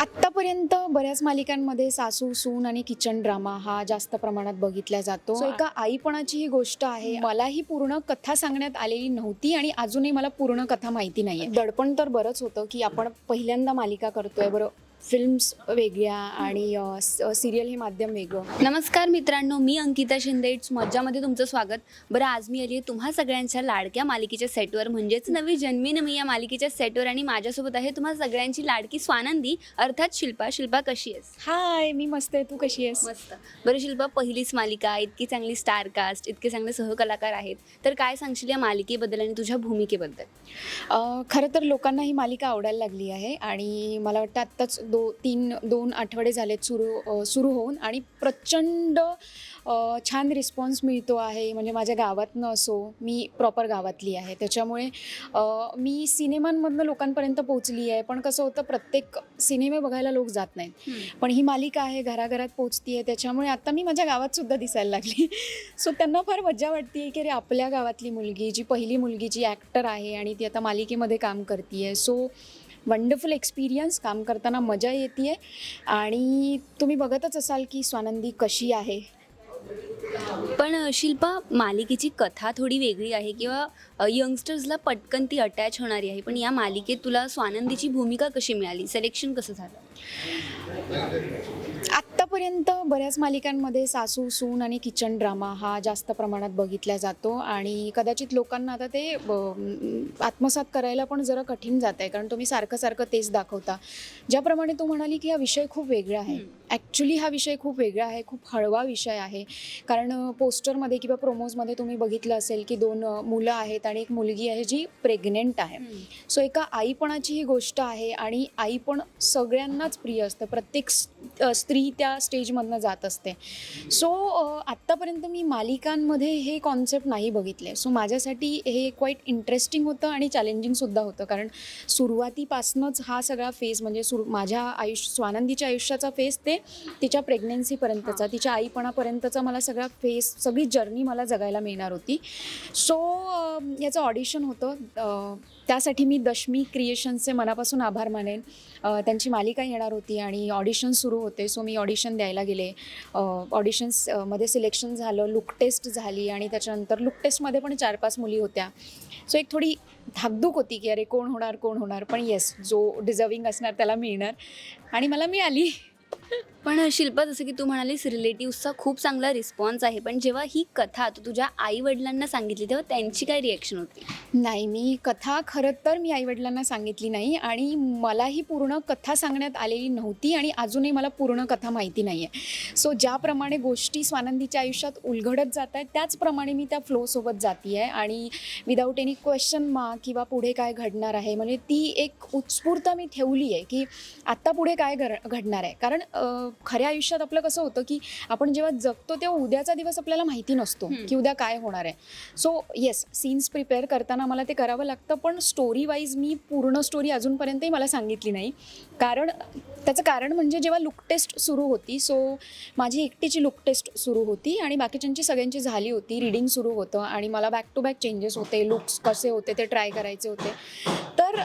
आत्तापर्यंत बऱ्याच मालिकांमध्ये सासू सून आणि किचन ड्रामा हा जास्त प्रमाणात बघितला जातो. एका आईपणाची ही गोष्ट आहे. मलाही पूर्ण कथा सांगण्यात आलेली नव्हती आणि अजूनही मला पूर्ण कथा माहिती नाहीये. दडपण तर बरंच होतं की आपण पहिल्यांदा मालिका करतोय. बरं, फिल्म्स वेगळ्या आणि सिरियल हे माध्यम वेगळं. नमस्कार मित्रांनो, मी अंकिता शिंदे. इट्स मज्जामध्ये तुमचं स्वागत. बरं, आज मी आली आहे तुम्हा सगळ्यांच्या लाडक्या मालिकेच्या सेटवर, म्हणजेच नवी जन्मी मी या मालिकेच्या सेटवर. आणि माझ्यासोबत आहे तुम्हा सगळ्यांची लाडकी स्वानंदी, अर्थात शिल्पा. शिल्पा, कशी आहेस? हाय, मी मस्त आहे. तू कशी आहेस? मस्त. बरं शिल्पा, पहिलीच मालिका, इतकी चांगली स्टार कास्ट, इतके चांगले सहकलाकार आहेत, तर काय सांगशील या मालिकेबद्दल आणि तुझ्या भूमिकेबद्दल? खरं तर लोकांना ही मालिका आवडायला लागली आहे आणि मला वाटतं आत्ताच दोन आठवडे झालेत सुरू होऊन आणि प्रचंड छान रिस्पॉन्स मिळतो आहे. म्हणजे माझ्या गावातनं असो, मी प्रॉपर गावातली आहे, त्याच्यामुळे मी सिनेमांमधनं लोकांपर्यंत पोहोचली आहे. पण कसं होतं, प्रत्येक सिनेमे बघायला लोक जात नाहीत, पण ही मालिका आहे, घराघरात पोहोचती आहे, त्याच्यामुळे आता मी माझ्या गावातसुद्धा दिसायला लागली. सो त्यांना फार मजा वाटते की अरे, आपल्या गावातली मुलगी, जी पहिली मुलगी, जी ॲक्टर आहे आणि ती आता मालिकेमध्ये काम करते आहे. सो वंडरफुल एक्सपिरियन्स, काम करताना मजा येते आहे. आणि तुम्ही बघतच असाल की स्वानंदी कशी आहे. पण शिल्पा, मालिकेची कथा थोडी वेगळी आहे किंवा यंगस्टर्सला पटकन ती अटॅच होणारी आहे, पण या मालिकेत तुला स्वानंदीची भूमिका कशी मिळाली? सिलेक्शन कसं झालं? आत्तापर्यंत बऱ्याच मालिकांमध्ये सासू सून आणि किचन ड्रामा हा जास्त प्रमाणात बघितला जातो आणि कदाचित लोकांना आता ते आत्मसात करायला पण जरा कठीण जात आहे, कारण तुम्ही सारखं सारखं तेच दाखवता. ज्याप्रमाणे तू म्हणाली की हा विषय खूप वेगळा आहे, ॲक्च्युली हा विषय खूप वेगळा आहे, खूप हळवा विषय आहे. कारण पोस्टरमध्ये किंवा प्रोमोजमध्ये तुम्ही बघितलं असेल की 2 मुलं आहेत आणि एक मुलगी आहे जी प्रेग्नेंट आहे. सो एका आईपणाची ही गोष्ट आहे आणि आईपण सगळ्यांनाच प्रिय असतं. प्रत्येक स्त्री त्या स्टेजमधनं जात असते. सो आत्तापर्यंत मी मालिकांमध्ये हे कॉन्सेप्ट नाही बघितले. सो माझ्यासाठी हे क्वाईट इंटरेस्टिंग होतं आणि चॅलेंजिंगसुद्धा होतं, कारण सुरुवातीपासूनच हा सगळा फेज, म्हणजे माझ्या स्वानंदीच्या आयुष्याचा फेज ते तिच्या प्रेग्नन्सीपर्यंतचा, तिच्या आईपणापर्यंतचा मला सगळा फेज, सगळी जर्नी मला जगायला मिळणार होती. सो याचं ऑडिशन होतं. त्यासाठी मी दशमी क्रिएशन्सचे मनापासून आभार मानेन. त्यांची मालिका येणार होती आणि ऑडिशन सुरू होते. सो मी ऑडिशन द्यायला गेले. ऑडिशन्समध्ये सिलेक्शन झालं, लुक टेस्ट झाली आणि त्याच्यानंतर लुक टेस्टमध्ये पण 4-5 मुली होत्या. सो एक थोडी धाकधूक होती की अरे, कोण होणार. पण येस, जो डिझर्विंग असणार त्याला मिळणार आणि मला मिळाली. पण शिल्पा, जसं की तू म्हणालीस रिलेटिव्सचा खूप चांगला रिस्पॉन्स आहे, पण जेव्हा ही कथा तू तुझ्या आईवडिलांना सांगितली तेव्हा त्यांची काय रिॲक्शन होती? नाही, मी कथा खरं तर मी आईवडिलांना सांगितली नाही आणि मलाही पूर्ण कथा सांगण्यात आलेली नव्हती आणि अजूनही मला पूर्ण कथा माहिती नाही आहे. सो ज्याप्रमाणे गोष्टी स्वानंदीच्या आयुष्यात उलगडत जात आहेत, त्याचप्रमाणे मी त्या फ्लोसोबत जाते आहे आणि विदाऊट एनी क्वेश्चन मार्क किंवा पुढे काय घडणार आहे, म्हणजे ती एक उत्स्फूर्तता मी ठेवली आहे की आत्ता पुढे काय घडणार आहे. कारण खऱ्या आयुष्यात आपलं कसं होतं की आपण जेव्हा जगतो तेव्हा उद्याचा दिवस आपल्याला माहिती नसतो की उद्या काय होणार आहे. सो येस, सीन्स प्रिपेअर करताना मला ते करावं लागतं, पण स्टोरी वाईज मी पूर्ण स्टोरी अजूनपर्यंतही मला सांगितली नाही. त्याचं कारण म्हणजे जेव्हा लुक टेस्ट सुरू होती, सो माझी एकटीची लुक टेस्ट सुरू होती आणि बाकीच्यांची सगळ्यांची झाली होती. रीडिंग सुरू होतं आणि मला बॅक टू बॅक चेंजेस होते, लुक्स कसे होते ते ट्राय करायचे होते. तर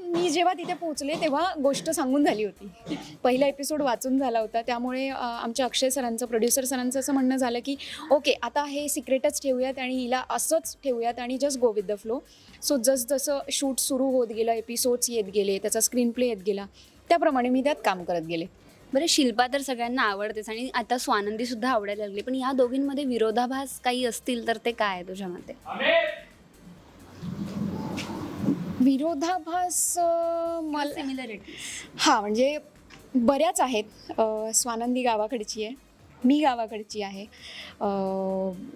मी जेव्हा तिथे पोहोचले तेव्हा गोष्ट सांगून झाली होती. पहिला एपिसोड वाचून झाला होता, त्यामुळे आमच्या अक्षय सरांचं, प्रोड्युसर सरांचं असं म्हणणं झालं की ओके, आता हे सिक्रेटच ठेवूयात आणि हिला असंच ठेवूयात आणि just go with the flow. So जसं शूट सुरू होत गेलं, एपिसोड्स येत गेले, त्याचा स्क्रीन प्ले येत गेला, त्याप्रमाणे मी त्यात काम करत गेले. बरं, शिल्पा तर सगळ्यांना आवडतेच आणि आता स्वानंदीसुद्धा आवडायला लागली, पण या दोघींमध्ये विरोधाभास काही असतील तर ते काय आहे तुझ्या मते? विरोधाभास मला सिमिलरिटी. हां, म्हणजे बऱ्याच आहेत. स्वानंदी गावाकडची आहे, मी गावाकडची आहे.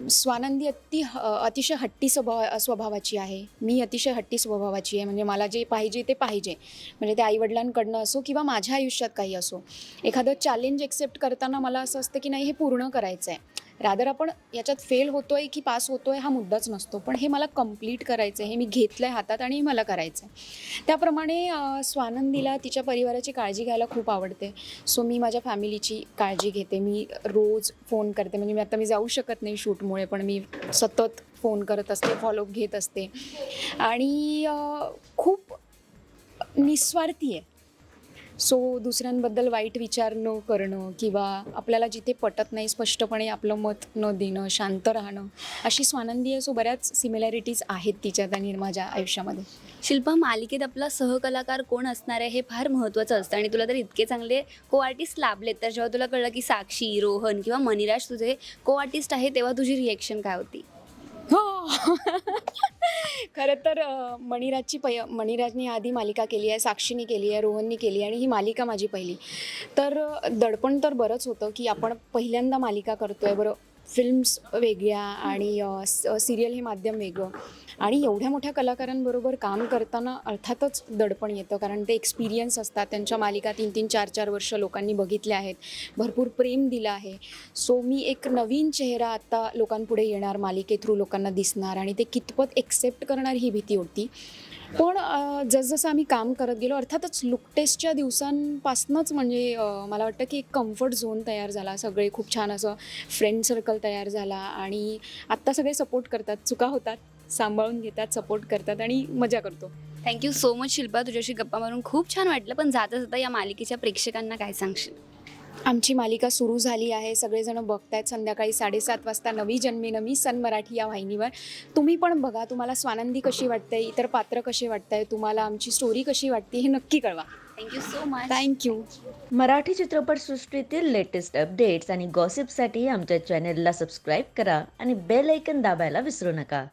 स्वानंदी अतिशय हट्टी स्वभावाची आहे, मी अतिशय हट्टी स्वभावाची आहे. म्हणजे मला जे पाहिजे ते पाहिजे, म्हणजे ते आईवडिलांकडनं असो किंवा माझ्या आयुष्यात काही असो. एखादं चॅलेंज एक्सेप्ट करताना मला असं असतं की नाही, हे पूर्ण करायचं आहे. रादर आपण याच्यात फेल होतोय की पास होतोय हा मुद्दाच नसतो, पण हे मला कंप्लीट करायचं आहे, हे मी घेतलं आहे हातात आणि मला करायचं आहे. त्याप्रमाणे स्वानंदीला तिच्या परिवाराची काळजी घ्यायला खूप आवडते. सो मी माझ्या फॅमिलीची काळजी घेते. मी रोज फोन करते, म्हणजे मी जाऊ शकत नाही शूटमुळे, पण मी सतत फोन करत असते, फॉलोअप घेत असते आणि खूप निस्वार्थी आहे. सो दुसऱ्यांबद्दल वाईट विचार न करणं किंवा आपल्याला जिथे पटत नाही स्पष्टपणे आपलं मत न देणं, शांत राहणं, अशी स्वानंदी आहे. सो बऱ्याच सिमिलॅरिटीज आहेत तिच्यात आणि माझ्या आयुष्यामध्ये. शिल्पा, मालिकेत आपला सहकलाकार कोण असणार आहे हे फार महत्त्वाचं असतं आणि तुला तर इतके चांगले को आर्टिस्ट लाभलेत, तर जेव्हा तुला कळलं की साक्षी, रोहन किंवा मनिराज तुझे को आर्टिस्ट आहे तेव्हा तुझी रिएक्शन काय होती? हो. खरं तर मणिराजनी आधी मालिका केली आहे, साक्षीने केली आहे, रोहननी केली आहे आणि ही मालिका माझी पहिली. तर दडपण तर बरंच होतं की आपण पहिल्यांदा मालिका करतोय. बरं, फिल्म्स वेगळ्या आणि सिरियल हे माध्यम वेगळं आणि एवढ्या मोठ्या कलाकारांबरोबर काम करताना अर्थातच दडपण येतं, कारण ते एक्सपिरियन्स असतात. त्यांच्या मालिका 3-3, 4-4 वर्ष लोकांनी बघितल्या आहेत, भरपूर प्रेम दिलं आहे. सो मी एक नवीन चेहरा आता लोकांपुढे येणार, मालिके थ्रू लोकांना दिसणार आणि ते कितपत एक्सेप्ट करणार ही भीती होती. पण जसजसं आम्ही काम करत गेलो, अर्थातच लुक टेस्टच्या दिवसांपासूनच म्हणजे मला वाटतं की एक कम्फर्ट झोन तयार झाला. सगळे खूप छान असं फ्रेंड सर्कल तयार झाला आणि आत्ता सगळे सपोर्ट करतात. चुका होतात, सांभाळून घेतात, सपोर्ट करतात आणि मजा करतो. थँक्यू सो मच शिल्पा, तुझ्याशी गप्पा मारून खूप छान वाटलं. पण जाता जाता या मालिकेच्या प्रेक्षकांना काय सांगशील? आमची मालिका सुरू झाली आहे, सगळेजण बघतायत. संध्याकाळी 7:30 वाजता नवी जन्मी सन मराठी या वाहिनीवर. तुम्ही पण बघा. तुम्हाला स्वानंदी कशी वाटते, इतर पात्र कसे वाटतंय, तुम्हाला आमची स्टोरी कशी वाटते हे नक्की कळवा. Thank you so much. Thank you. Marathi चित्रपटसृष्टीतील लेटेस्ट अपडेट्स आणि गॉसिपसाठी आमच्या चॅनेलला सबस्क्राईब करा आणि बेल ऐकन दाबायला विसरू नका.